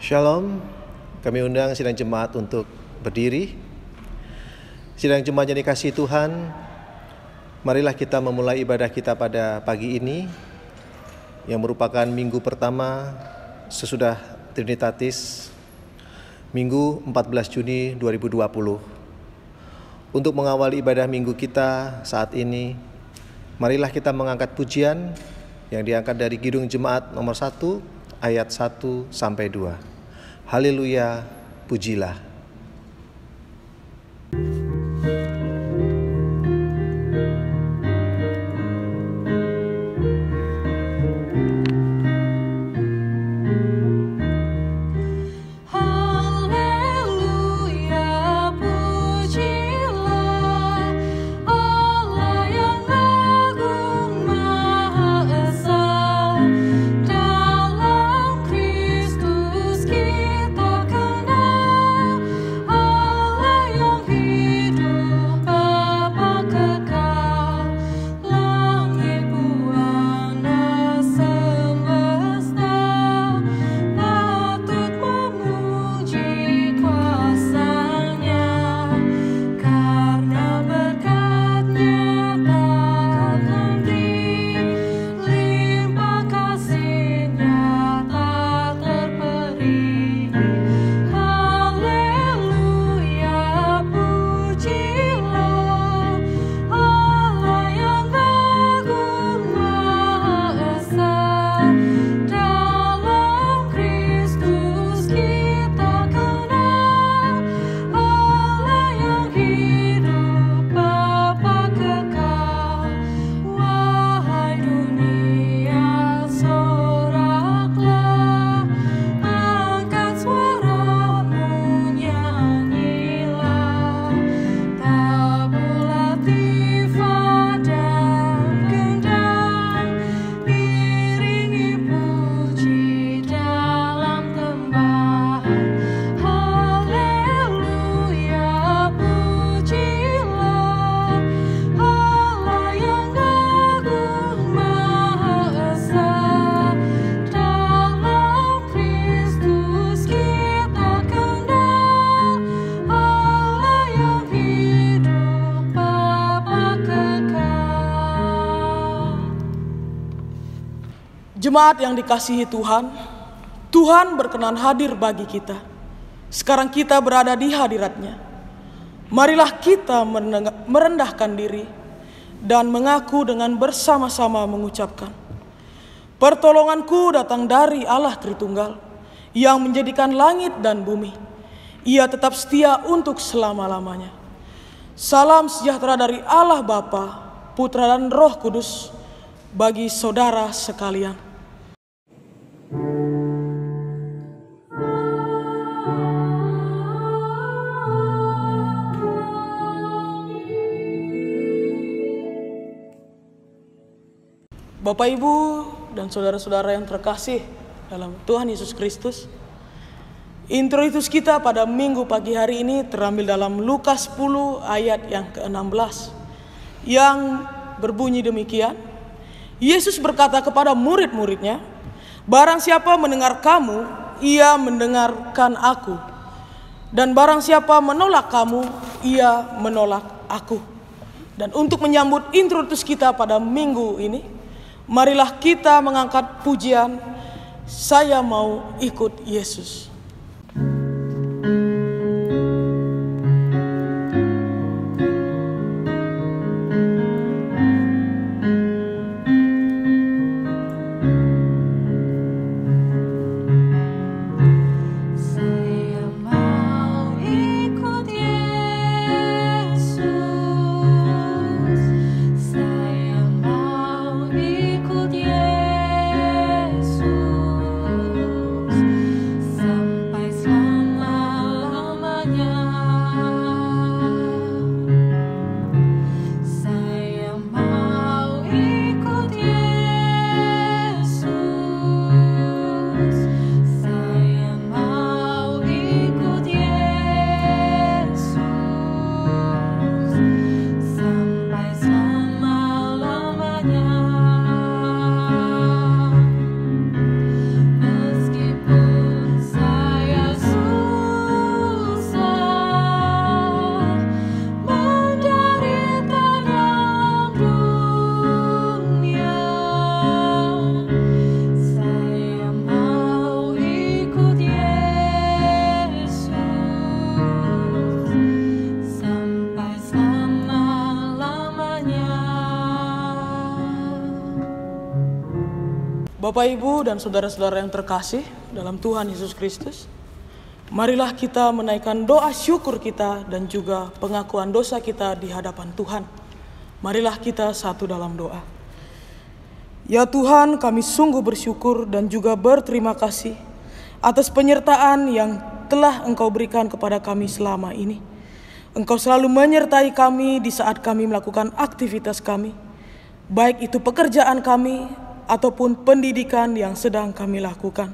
Shalom, kami undang sidang jemaat untuk berdiri. Sidang jemaat yang dikasihi Tuhan, marilah kita memulai ibadah kita pada pagi ini, yang merupakan minggu pertama sesudah Trinitatis, Minggu 14 Juni 2020. Untuk mengawali ibadah minggu kita saat ini, marilah kita mengangkat pujian yang diangkat dari Kidung Jemaat nomor 1, ayat 1 sampai 2. Haleluya, pujilah. Jemaat yang dikasihi Tuhan, Tuhan berkenan hadir bagi kita. Sekarang kita berada di hadirat-Nya. Marilah kita merendahkan diri dan mengaku dengan bersama-sama mengucapkan, pertolonganku datang dari Allah Tritunggal yang menjadikan langit dan bumi. Ia tetap setia untuk selama-lamanya. Salam sejahtera dari Allah Bapa, Putra dan Roh Kudus bagi saudara sekalian. Bapak, Ibu, dan saudara-saudara yang terkasih dalam Tuhan Yesus Kristus, introitus kita pada minggu pagi hari ini terambil dalam Lukas 10 ayat yang ke-16 yang berbunyi demikian. Yesus berkata kepada murid-muridnya, barang siapa mendengar kamu, ia mendengarkan aku. Dan barang siapa menolak kamu, ia menolak aku. Dan untuk menyambut introitus kita pada minggu ini, marilah kita mengangkat pujian, saya mau ikut Yesus. Some Bapak, Ibu, dan saudara-saudara yang terkasih dalam Tuhan Yesus Kristus, marilah kita menaikkan doa syukur kita dan juga pengakuan dosa kita di hadapan Tuhan. Marilah kita satu dalam doa. Ya Tuhan, kami sungguh bersyukur dan juga berterima kasih atas penyertaan yang telah Engkau berikan kepada kami selama ini. Engkau selalu menyertai kami di saat kami melakukan aktivitas kami, baik itu pekerjaan kami ataupun pendidikan yang sedang kami lakukan.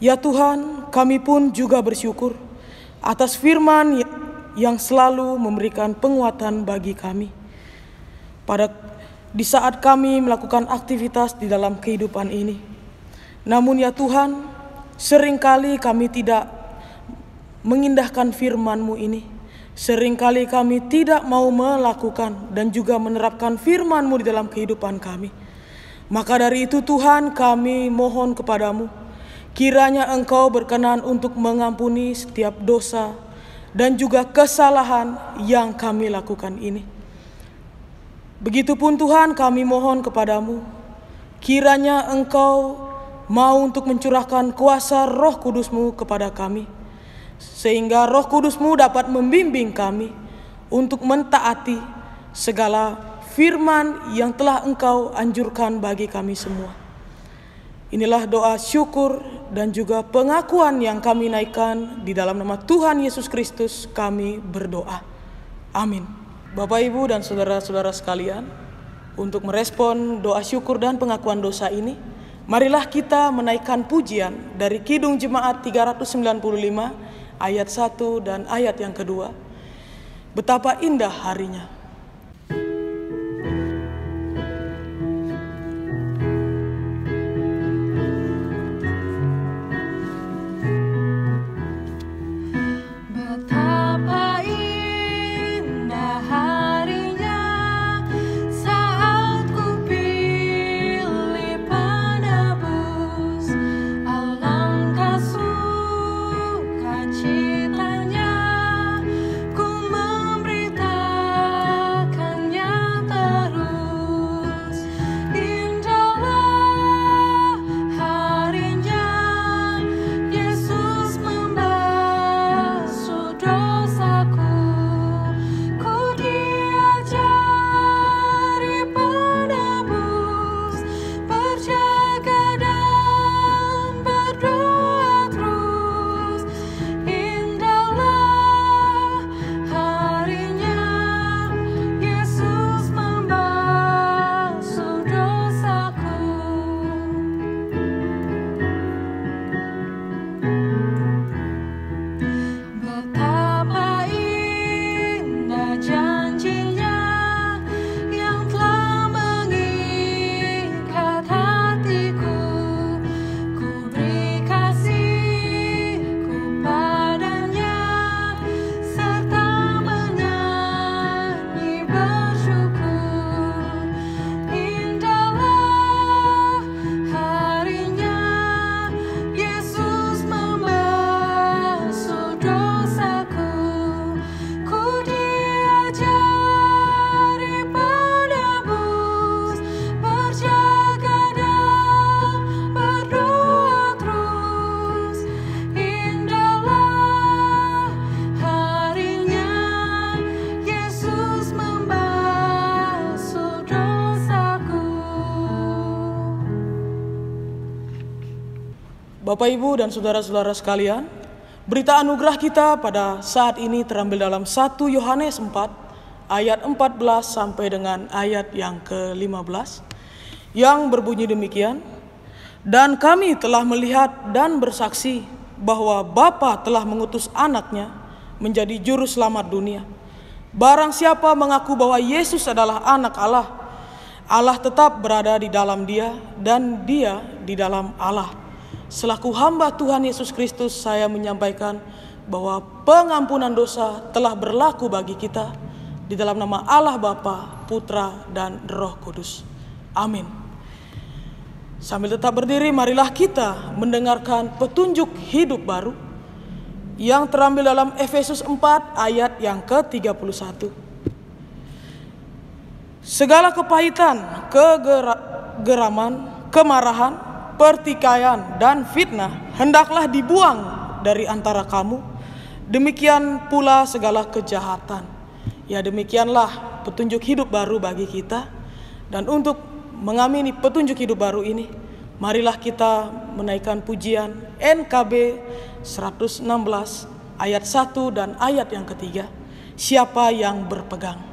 Ya Tuhan, kami pun juga bersyukur atas firman yang selalu memberikan penguatan bagi kami di saat kami melakukan aktivitas di dalam kehidupan ini. Namun ya Tuhan, seringkali kami tidak mengindahkan firman-Mu ini. Seringkali kami tidak mau melakukan dan juga menerapkan firman-Mu di dalam kehidupan kami. Maka dari itu Tuhan, kami mohon kepadamu, kiranya Engkau berkenan untuk mengampuni setiap dosa dan juga kesalahan yang kami lakukan ini. Begitupun Tuhan, kami mohon kepadamu, kiranya Engkau mau untuk mencurahkan kuasa Roh Kudus-Mu kepada kami, sehingga Roh Kudus-Mu dapat membimbing kami untuk mentaati segala firman yang telah Engkau anjurkan bagi kami semua. Inilah doa syukur dan juga pengakuan yang kami naikkan di dalam nama Tuhan Yesus Kristus kami berdoa. Amin. Bapak, Ibu, dan saudara-saudara sekalian, untuk merespon doa syukur dan pengakuan dosa ini, marilah kita menaikkan pujian dari Kidung Jemaat 395 ayat 1 dan ayat yang kedua. Betapa indah harinya. Bapak, Ibu, dan saudara-saudara sekalian, berita anugerah kita pada saat ini terambil dalam 1 Yohanes 4 ayat 14 sampai dengan ayat yang ke-15 yang berbunyi demikian. Dan kami telah melihat dan bersaksi bahwa Bapa telah mengutus anaknya menjadi juru selamat dunia. Barang siapa mengaku bahwa Yesus adalah anak Allah, Allah tetap berada di dalam dia dan dia di dalam Allah. Selaku hamba Tuhan Yesus Kristus, saya menyampaikan bahwa pengampunan dosa telah berlaku bagi kita di dalam nama Allah Bapa, Putra, dan Roh Kudus. Amin. Sambil tetap berdiri, marilah kita mendengarkan petunjuk hidup baru yang terambil dalam Efesus 4 ayat yang ke-31. Segala kepahitan, kegeraman, kemarahan, pertikaian, dan fitnah hendaklah dibuang dari antara kamu. Demikian pula segala kejahatan. Ya, demikianlah petunjuk hidup baru bagi kita. Dan untuk mengamini petunjuk hidup baru ini, marilah kita menaikkan pujian NKB 116 ayat 1 dan ayat yang ketiga. Siapa yang berpegang?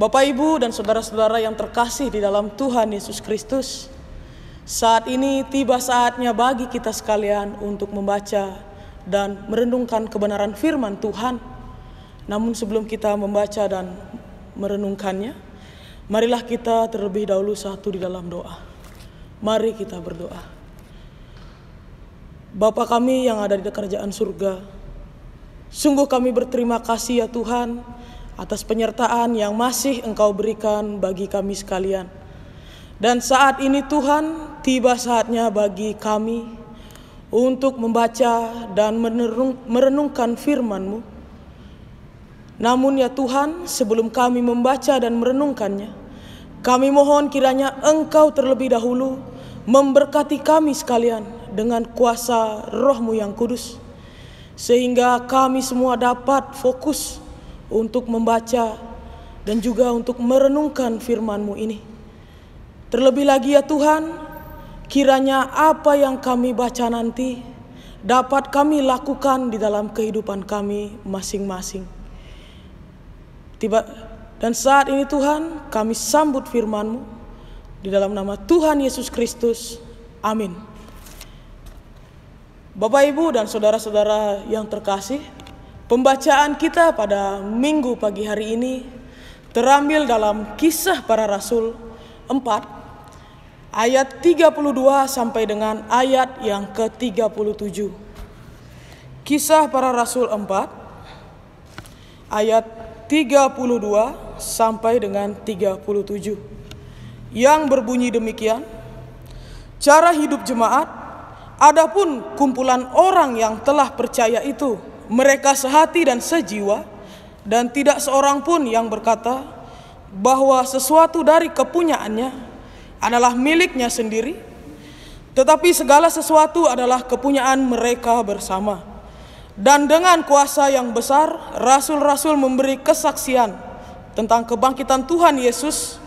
Bapak, Ibu, dan saudara-saudara yang terkasih di dalam Tuhan Yesus Kristus, saat ini tiba saatnya bagi kita sekalian untuk membaca dan merenungkan kebenaran firman Tuhan. Namun sebelum kita membaca dan merenungkannya, marilah kita terlebih dahulu satu di dalam doa. Mari kita berdoa. Bapa kami yang ada di kerajaan surga, sungguh kami berterima kasih ya Tuhan atas penyertaan yang masih Engkau berikan bagi kami sekalian. Dan saat ini Tuhan, tiba saatnya bagi kami untuk membaca dan merenungkan firman-Mu. Namun ya Tuhan, sebelum kami membaca dan merenungkannya, kami mohon kiranya Engkau terlebih dahulu memberkati kami sekalian dengan kuasa Roh-Mu yang kudus, sehingga kami semua dapat fokus untuk membaca dan juga untuk merenungkan firman-Mu ini. Terlebih lagi ya Tuhan, kiranya apa yang kami baca nanti dapat kami lakukan di dalam kehidupan kami masing-masing. Dan saat ini Tuhan, kami sambut firman-Mu di dalam nama Tuhan Yesus Kristus. Amin. Bapak, Ibu, dan saudara-saudara yang terkasih, pembacaan kita pada minggu pagi hari ini terambil dalam Kisah Para Rasul 4 ayat 32 sampai dengan ayat yang ke-37. Kisah Para Rasul 4 ayat 32 sampai dengan 37, yang berbunyi demikian. Cara hidup jemaat, adapun kumpulan orang yang telah percaya itu, mereka sehati dan sejiwa, dan tidak seorang pun yang berkata bahwa sesuatu dari kepunyaannya adalah miliknya sendiri, tetapi segala sesuatu adalah kepunyaan mereka bersama. Dan dengan kuasa yang besar, rasul-rasul memberi kesaksian tentang kebangkitan Tuhan Yesus,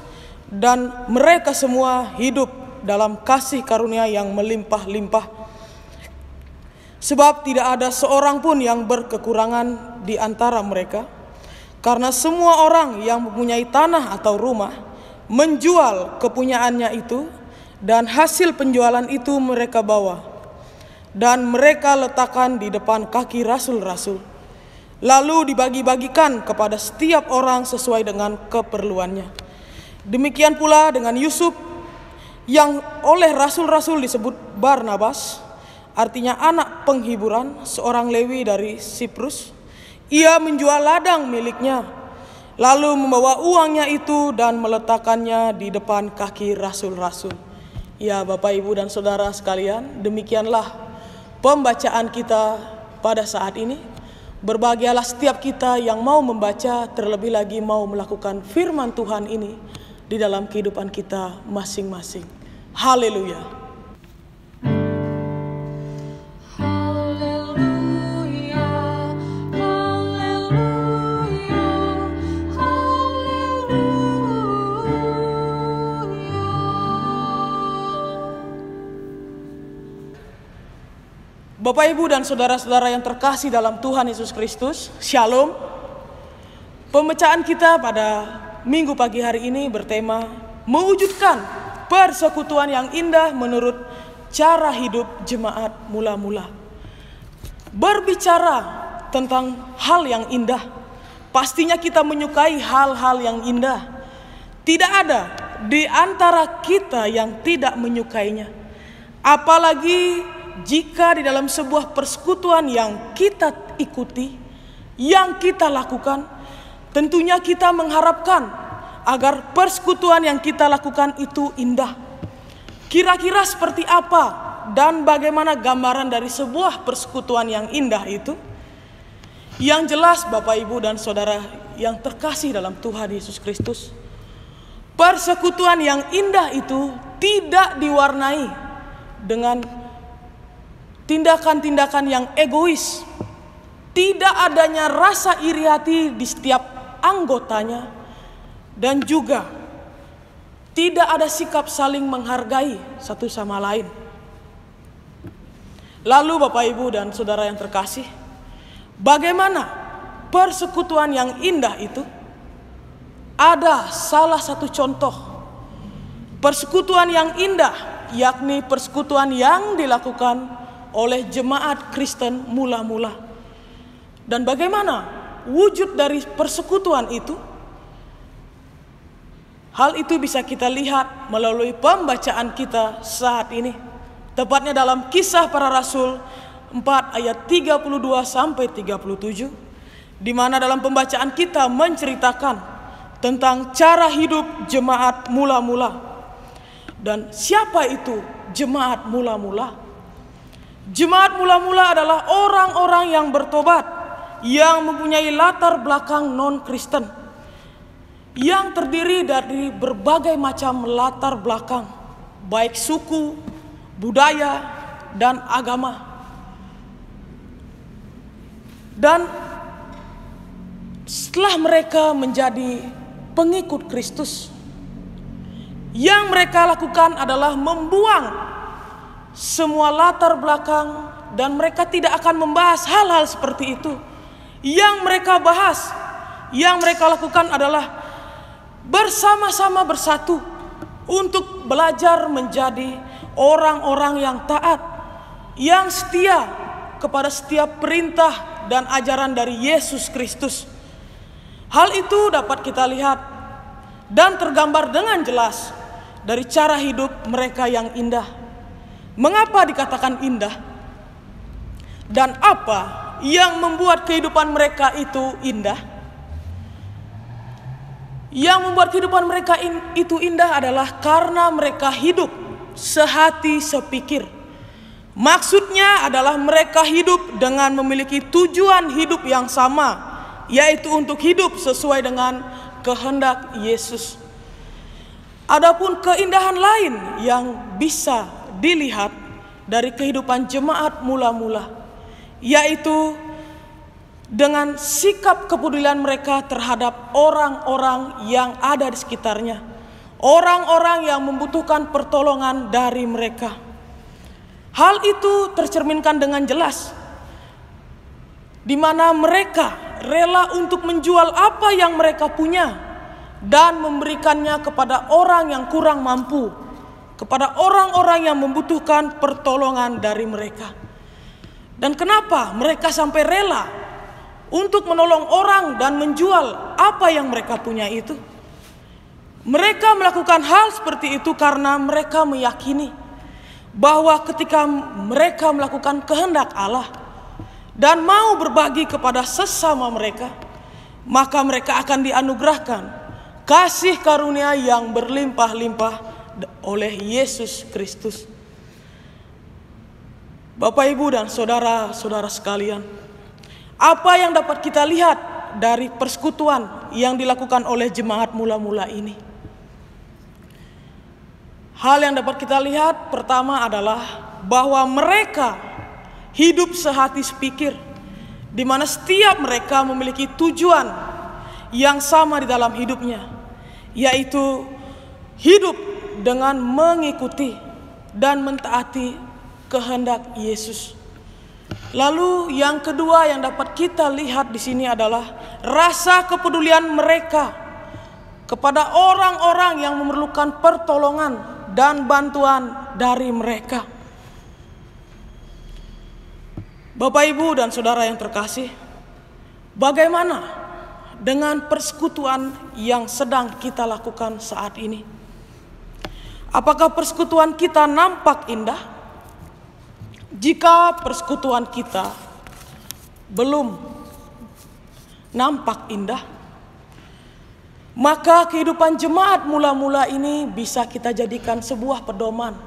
dan mereka semua hidup dalam kasih karunia yang melimpah-limpah. Sebab tidak ada seorang pun yang berkekurangan di antara mereka, karena semua orang yang mempunyai tanah atau rumah menjual kepunyaannya itu, dan hasil penjualan itu mereka bawa dan mereka letakkan di depan kaki rasul-rasul, lalu dibagi-bagikan kepada setiap orang sesuai dengan keperluannya. Demikian pula dengan Yusuf, yang oleh rasul-rasul disebut Barnabas, artinya anak penghiburan, seorang Lewi dari Siprus. Ia menjual ladang miliknya, lalu membawa uangnya itu dan meletakkannya di depan kaki rasul-rasul. Ya, Bapak, Ibu, dan Saudara sekalian, demikianlah pembacaan kita pada saat ini. Berbahagialah setiap kita yang mau membaca, terlebih lagi mau melakukan firman Tuhan ini di dalam kehidupan kita masing-masing. Haleluya. Bapak, Ibu, dan saudara-saudara yang terkasih dalam Tuhan Yesus Kristus, Shalom. Pembacaan kita pada minggu pagi hari ini bertema mewujudkan persekutuan yang indah menurut cara hidup jemaat mula-mula. Berbicara tentang hal yang indah, pastinya kita menyukai hal-hal yang indah. Tidak ada di antara kita yang tidak menyukainya. Apalagi jika di dalam sebuah persekutuan yang kita ikuti, yang kita lakukan, tentunya kita mengharapkan agar persekutuan yang kita lakukan itu indah. Kira-kira seperti apa dan bagaimana gambaran dari sebuah persekutuan yang indah itu? Yang jelas, Bapak, Ibu, dan Saudara yang terkasih dalam Tuhan Yesus Kristus, persekutuan yang indah itu tidak diwarnai dengan tindakan-tindakan yang egois, tidak adanya rasa iri hati di setiap anggotanya, dan juga tidak ada sikap saling menghargai satu sama lain. Lalu Bapak, Ibu, dan Saudara yang terkasih, bagaimana persekutuan yang indah itu? Ada salah satu contoh persekutuan yang indah, yakni persekutuan yang dilakukan oleh jemaat Kristen mula-mula. Dan bagaimana wujud dari persekutuan itu? Hal itu bisa kita lihat melalui pembacaan kita saat ini, tepatnya dalam Kisah Para Rasul 4 ayat 32 sampai 37, di mana dalam pembacaan kita menceritakan tentang cara hidup jemaat mula-mula. Dan siapa itu jemaat mula-mula? Jemaat mula-mula adalah orang-orang yang bertobat, yang mempunyai latar belakang non-Kristen, yang terdiri dari berbagai macam latar belakang, baik suku, budaya, dan agama. Dan setelah mereka menjadi pengikut Kristus, yang mereka lakukan adalah membuang semua latar belakang, dan mereka tidak akan membahas hal-hal seperti itu. Yang mereka bahas, yang mereka lakukan adalah bersama-sama bersatu untuk belajar menjadi orang-orang yang taat, yang setia kepada setiap perintah dan ajaran dari Yesus Kristus. Hal itu dapat kita lihat dan tergambar dengan jelas dari cara hidup mereka yang indah. Mengapa dikatakan indah? Dan apa yang membuat kehidupan mereka itu indah? Yang membuat kehidupan mereka itu indah adalah karena mereka hidup sehati sepikir. Maksudnya adalah mereka hidup dengan memiliki tujuan hidup yang sama, yaitu untuk hidup sesuai dengan kehendak Yesus. Adapun keindahan lain yang bisa dilihat dari kehidupan jemaat mula-mula, yaitu dengan sikap kepedulian mereka terhadap orang-orang yang ada di sekitarnya, orang-orang yang membutuhkan pertolongan dari mereka. Hal itu tercerminkan dengan jelas, di mana mereka rela untuk menjual apa yang mereka punya dan memberikannya kepada orang yang kurang mampu, kepada orang-orang yang membutuhkan pertolongan dari mereka. Dan kenapa mereka sampai rela untuk menolong orang dan menjual apa yang mereka punya itu? Mereka melakukan hal seperti itu karena mereka meyakini bahwa ketika mereka melakukan kehendak Allah dan mau berbagi kepada sesama mereka, maka mereka akan dianugerahkan kasih karunia yang berlimpah-limpah oleh Yesus Kristus. Bapak, Ibu, dan saudara-saudara sekalian, apa yang dapat kita lihat dari persekutuan yang dilakukan oleh jemaat mula-mula ini? Hal yang dapat kita lihat pertama adalah bahwa mereka hidup sehati sepikir, di mana setiap mereka memiliki tujuan yang sama di dalam hidupnya, yaitu hidup dengan mengikuti dan mentaati kehendak Yesus. Lalu yang kedua yang dapat kita lihat di sini adalah rasa kepedulian mereka kepada orang-orang yang memerlukan pertolongan dan bantuan dari mereka. Bapak, Ibu, dan saudara yang terkasih, bagaimana dengan persekutuan yang sedang kita lakukan saat ini? Apakah persekutuan kita nampak indah? Jika persekutuan kita belum nampak indah, maka kehidupan jemaat mula-mula ini bisa kita jadikan sebuah pedoman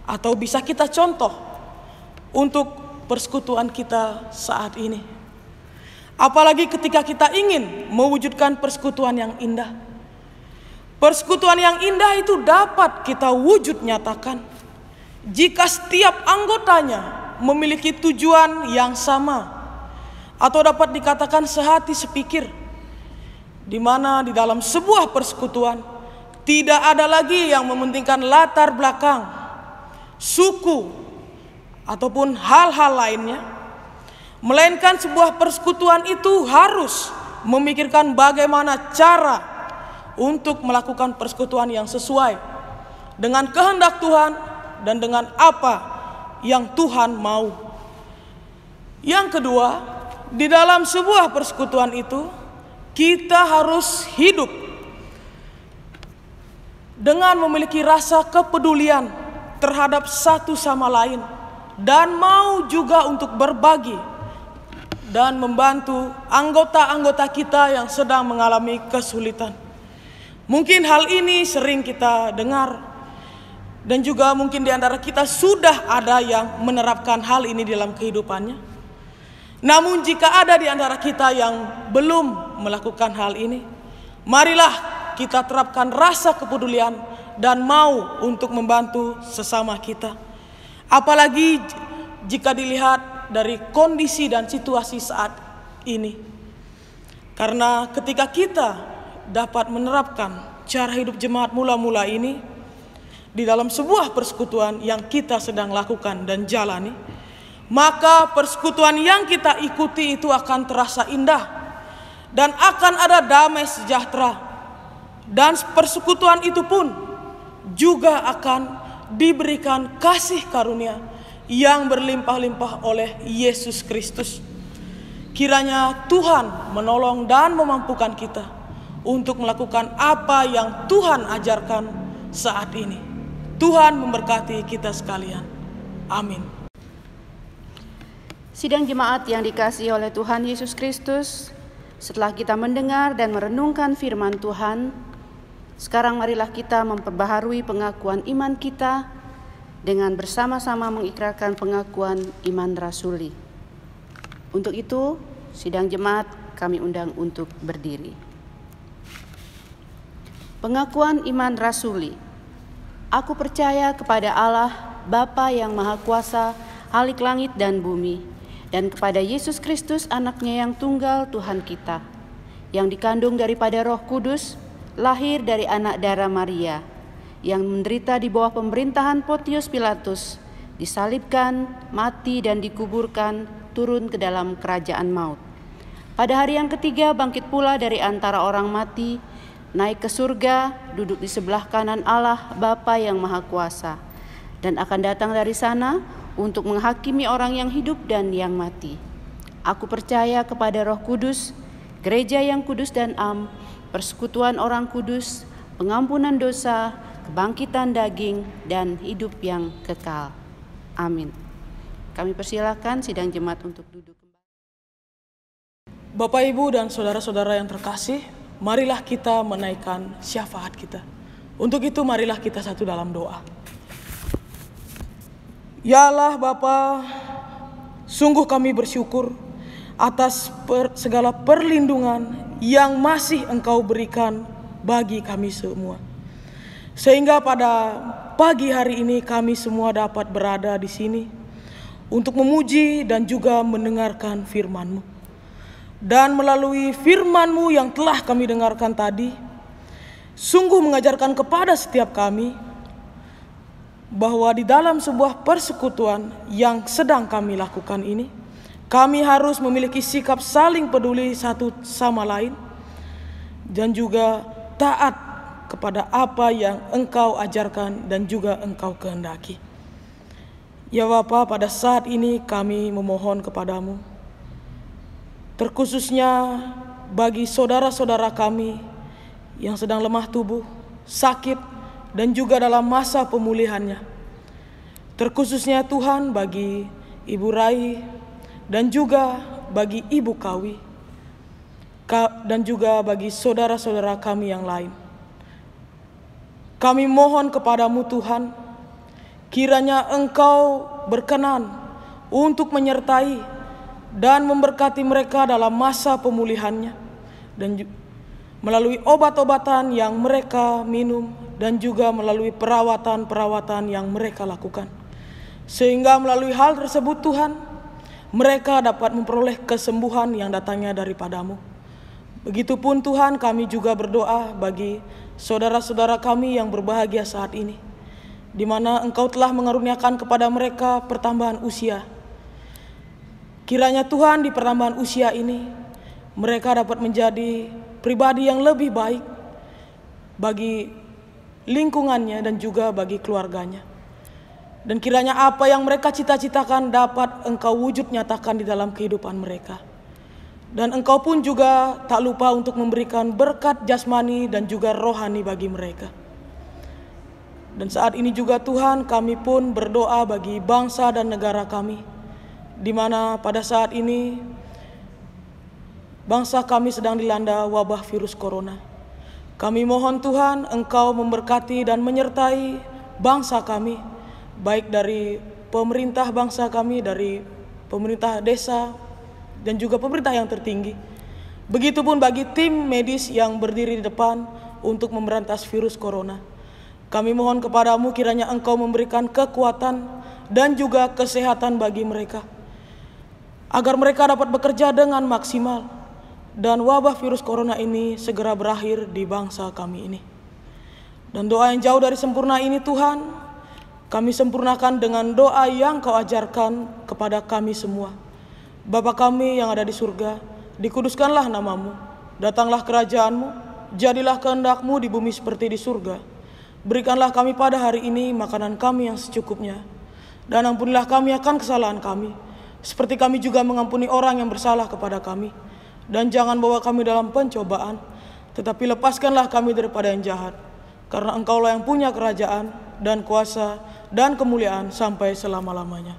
atau bisa kita contoh untuk persekutuan kita saat ini. Apalagi ketika kita ingin mewujudkan persekutuan yang indah. Persekutuan yang indah itu dapat kita wujud nyatakan jika setiap anggotanya memiliki tujuan yang sama, atau dapat dikatakan sehati sepikir, di mana di dalam sebuah persekutuan tidak ada lagi yang mementingkan latar belakang, suku, ataupun hal-hal lainnya, melainkan sebuah persekutuan itu harus memikirkan bagaimana cara untuk melakukan persekutuan yang sesuai dengan kehendak Tuhan dan dengan apa yang Tuhan mau. Yang kedua, di dalam sebuah persekutuan itu kita harus hidup dengan memiliki rasa kepedulian terhadap satu sama lain dan mau juga untuk berbagi dan membantu anggota-anggota kita yang sedang mengalami kesulitan. Mungkin hal ini sering kita dengar dan juga mungkin di antara kita sudah ada yang menerapkan hal ini dalam kehidupannya. Namun jika ada di antara kita yang belum melakukan hal ini, marilah kita terapkan rasa kepedulian dan mau untuk membantu sesama kita. Apalagi jika dilihat dari kondisi dan situasi saat ini. Karena ketika kita dapat menerapkan cara hidup jemaat mula-mula ini di dalam sebuah persekutuan yang kita sedang lakukan dan jalani, maka persekutuan yang kita ikuti itu akan terasa indah dan akan ada damai sejahtera, dan persekutuan itu pun juga akan diberikan kasih karunia yang berlimpah-limpah oleh Yesus Kristus. Kiranya Tuhan menolong dan memampukan kita untuk melakukan apa yang Tuhan ajarkan saat ini. Tuhan memberkati kita sekalian. Amin. Sidang jemaat yang dikasihi oleh Tuhan Yesus Kristus, setelah kita mendengar dan merenungkan firman Tuhan, sekarang marilah kita memperbaharui pengakuan iman kita dengan bersama-sama mengikrarkan pengakuan iman rasuli. Untuk itu, sidang jemaat kami undang untuk berdiri. Pengakuan iman rasuli. Aku percaya kepada Allah, Bapa yang Maha Kuasa, Halik langit dan bumi, dan kepada Yesus Kristus, anaknya yang tunggal Tuhan kita, yang dikandung daripada Roh Kudus, lahir dari anak darah Maria, yang menderita di bawah pemerintahan Pontius Pilatus, disalibkan, mati dan dikuburkan, turun ke dalam kerajaan maut. Pada hari yang ketiga bangkit pula dari antara orang mati, naik ke surga, duduk di sebelah kanan Allah Bapa yang Maha Kuasa, dan akan datang dari sana untuk menghakimi orang yang hidup dan yang mati. Aku percaya kepada Roh Kudus, gereja yang kudus dan am, persekutuan orang kudus, pengampunan dosa, kebangkitan daging, dan hidup yang kekal. Amin. Kami persilakan sidang jemaat untuk duduk kembali. Bapak, Ibu, dan saudara-saudara yang terkasih, marilah kita menaikkan syafaat kita. Untuk itu marilah kita satu dalam doa. Ya Allah Bapa, sungguh kami bersyukur atas segala perlindungan yang masih Engkau berikan bagi kami semua. Sehingga pada pagi hari ini kami semua dapat berada di sini untuk memuji dan juga mendengarkan firman-Mu. Dan melalui firman-Mu yang telah kami dengarkan tadi, sungguh mengajarkan kepada setiap kami bahwa di dalam sebuah persekutuan yang sedang kami lakukan ini, kami harus memiliki sikap saling peduli satu sama lain dan juga taat kepada apa yang Engkau ajarkan dan juga Engkau kehendaki. Ya Bapa, pada saat ini kami memohon kepadamu, terkhususnya bagi saudara-saudara kami yang sedang lemah tubuh, sakit, dan juga dalam masa pemulihannya. Terkhususnya Tuhan bagi Ibu Rai dan juga bagi Ibu Kawi dan juga bagi saudara-saudara kami yang lain. Kami mohon kepadamu Tuhan, kiranya Engkau berkenan untuk menyertai dan memberkati mereka dalam masa pemulihannya, dan melalui obat-obatan yang mereka minum dan juga melalui perawatan-perawatan yang mereka lakukan. Sehingga melalui hal tersebut Tuhan, mereka dapat memperoleh kesembuhan yang datangnya daripadamu. Begitupun Tuhan, kami juga berdoa bagi saudara-saudara kami yang berbahagia saat ini, di mana Engkau telah mengaruniakan kepada mereka pertambahan usia. Kiranya Tuhan, di pertambahan usia ini mereka dapat menjadi pribadi yang lebih baik bagi lingkungannya dan juga bagi keluarganya. Dan kiranya apa yang mereka cita-citakan dapat Engkau wujud nyatakan di dalam kehidupan mereka. Dan Engkau pun juga tak lupa untuk memberikan berkat jasmani dan juga rohani bagi mereka. Dan saat ini juga Tuhan, kami pun berdoa bagi bangsa dan negara kami, di mana pada saat ini bangsa kami sedang dilanda wabah virus corona. Kami mohon Tuhan, Engkau memberkati dan menyertai bangsa kami, baik dari pemerintah bangsa kami, dari pemerintah desa, dan juga pemerintah yang tertinggi. Begitupun bagi tim medis yang berdiri di depan untuk memberantas virus corona. Kami mohon kepadamu kiranya Engkau memberikan kekuatan dan juga kesehatan bagi mereka, agar mereka dapat bekerja dengan maksimal dan wabah virus corona ini segera berakhir di bangsa kami ini. Dan doa yang jauh dari sempurna ini Tuhan, kami sempurnakan dengan doa yang Kau ajarkan kepada kami semua. Bapa kami yang ada di surga, dikuduskanlah namamu, datanglah kerajaan-Mu, jadilah kehendak-Mu di bumi seperti di surga. Berikanlah kami pada hari ini makanan kami yang secukupnya, dan ampunilah kami akan kesalahan kami, seperti kami juga mengampuni orang yang bersalah kepada kami. Dan jangan bawa kami dalam pencobaan, tetapi lepaskanlah kami daripada yang jahat, karena Engkaulah yang punya kerajaan dan kuasa dan kemuliaan sampai selama-lamanya.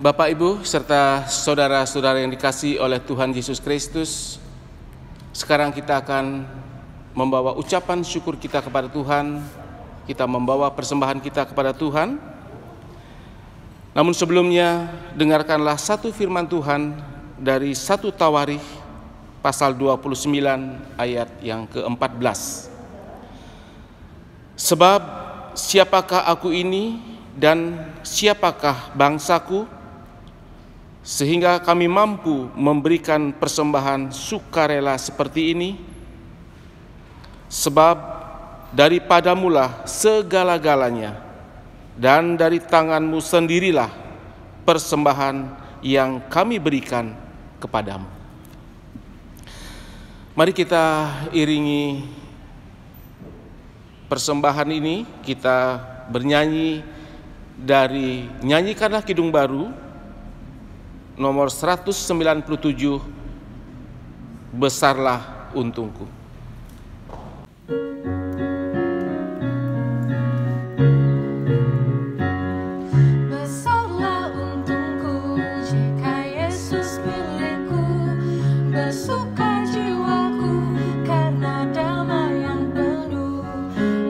Bapak, Ibu, serta saudara-saudara yang dikasihi oleh Tuhan Yesus Kristus, sekarang kita akan membawa ucapan syukur kita kepada Tuhan. Kita membawa persembahan kita kepada Tuhan. Namun sebelumnya, dengarkanlah satu firman Tuhan dari 1 Tawarikh pasal 29 ayat yang ke-14. Sebab siapakah aku ini dan siapakah bangsaku, sehingga kami mampu memberikan persembahan sukarela seperti ini? Sebab daripadamulah segala-galanya, dan dari tangan-Mu sendirilah persembahan yang kami berikan kepadamu. Mari kita iringi persembahan ini, kita bernyanyi dari Nyanyikanlah Kidung Baru nomor 197, Besarlah Untungku. Besarlah untungku jika Yesus milikku, bersuka jiwaku karena damai yang penuh.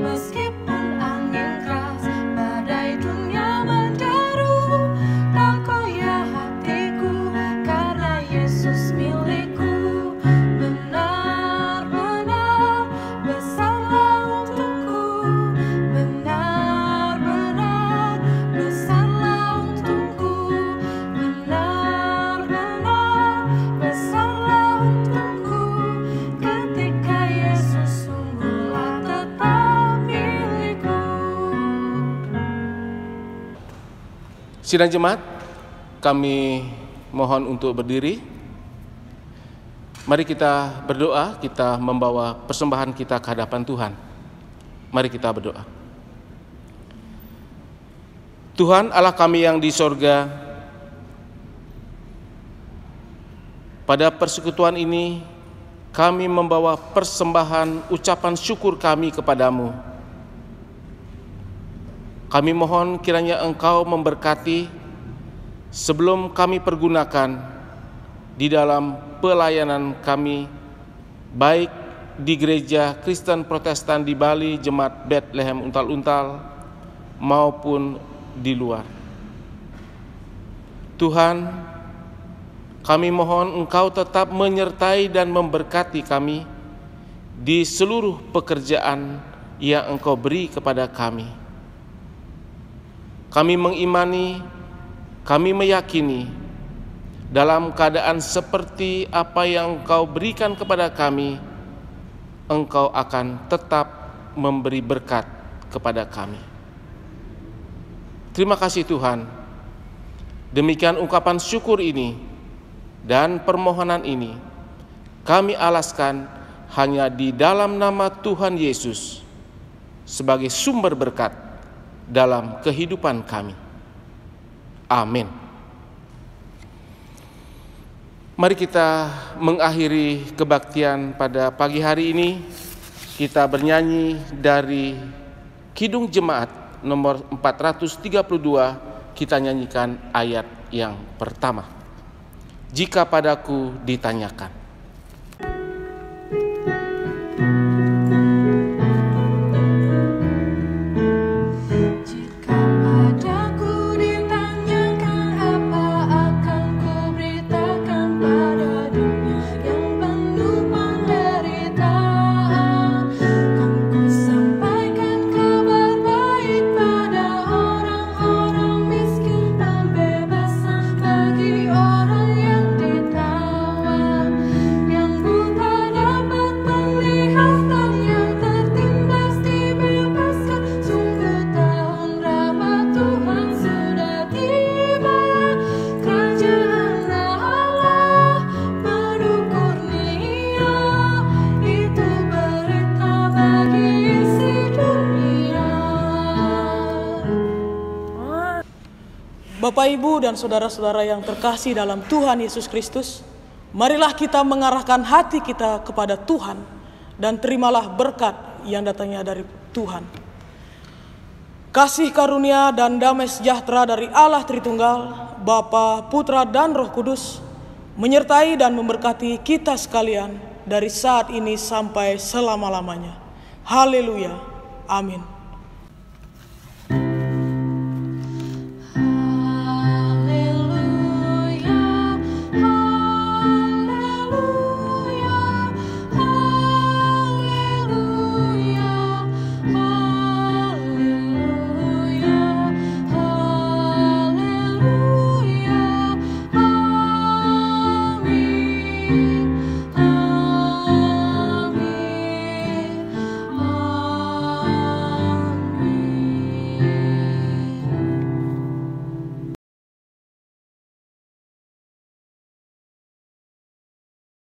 Meskipun angin keras, badai dunia menderu, tak goyah hatiku karena Yesus milikku. Benar-benar besarlah untungku, benar-benar besarlah untungku, benar-benar besarlah untungku, ketika Yesus sungguhlah tetap milikku. Sidang jemaat, kami mohon untuk berdiri. Mari kita berdoa, kita membawa persembahan kita ke hadapan Tuhan. Mari kita berdoa. Tuhan Allah kami yang di sorga, pada persekutuan ini kami membawa persembahan ucapan syukur kami kepadamu. Kami mohon kiranya Engkau memberkati sebelum kami pergunakan di dalam pelayanan kami, baik di Gereja Kristen Protestan di Bali, Jemaat Bethlehem Untal-Untal, maupun di luar. Tuhan, kami mohon Engkau tetap menyertai dan memberkati kami di seluruh pekerjaan yang Engkau beri kepada kami. Kami mengimani, kami meyakini, dalam keadaan seperti apa yang Engkau berikan kepada kami, Engkau akan tetap memberi berkat kepada kami. Terima kasih Tuhan. Demikian ungkapan syukur ini dan permohonan ini kami alaskan hanya di dalam nama Tuhan Yesus sebagai sumber berkat dalam kehidupan kami. Amin. Mari kita mengakhiri kebaktian pada pagi hari ini. Kita bernyanyi dari Kidung Jemaat nomor 432. Kita nyanyikan ayat yang pertama. Jika padaku ditanyakan. Bapak, Ibu, dan saudara-saudara yang terkasih dalam Tuhan Yesus Kristus, marilah kita mengarahkan hati kita kepada Tuhan dan terimalah berkat yang datangnya dari Tuhan. Kasih karunia dan damai sejahtera dari Allah Tritunggal, Bapa, Putra, dan Roh Kudus, menyertai dan memberkati kita sekalian dari saat ini sampai selama-lamanya. Haleluya. Amin.